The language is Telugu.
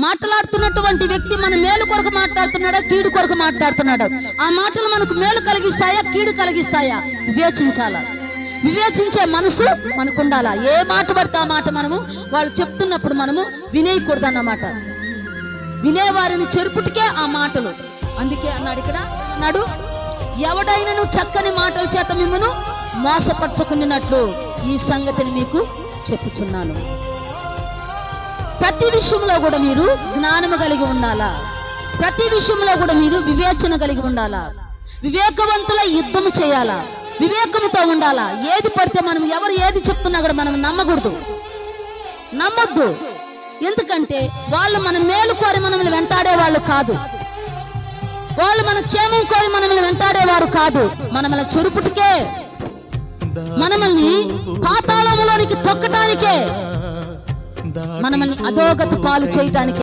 మాట్లాడుతున్నటువంటి వ్యక్తి మన మేలు కొరకు మాట్లాడుతున్నాడా, కీడు కొరకు మాట్లాడుతున్నాడా? ఆ మాటలు మనకు మేలు కలిగిస్తాయా, కీడు కలిగిస్తాయా? వివేచించాలా. వివేచించే మనసు మనకు ఉండాలా. ఏ మాట పడితే ఆ మాట మనము వాళ్ళు చెప్తున్నప్పుడు మనము వినేయకూడదు అన్నమాట. వినేవారిని చెరుపుటికే ఆ మాటలు. అందుకే అన్నాడు ఇక్కడ, అన్నాడు, ఎవడైనను చక్కని మాటల చేత మిమ్మను మోసపరచుకున్నట్లు ఈ సంగతిని మీకు చెప్పుచున్నాను. ప్రతి విషయంలో కూడా మీరు జ్ఞానము కలిగి ఉండాలా. ప్రతి విషయంలో కూడా మీరు వివేచన కలిగి ఉండాలా. వివేకవంతుల యుద్ధము చేయాలా. వివేకముతో ఉండాలా. ఏది పడితే మనం ఎవరు ఏది చెప్తున్నా కూడా మనం నమ్మొద్దు. ఎందుకంటే వాళ్ళు మన మేలు కోరి మనల్ని వెంటాడే వాళ్ళు కాదు. వాళ్ళు మన క్షేమం కోరి మనల్ని వెంటాడేవారు కాదు. మనల్ని చెరుపుటికే, మనల్ని పాతాళంలోనికి తొక్కటానికే, మనల్ని అధోగతి పాలు చేయటానికే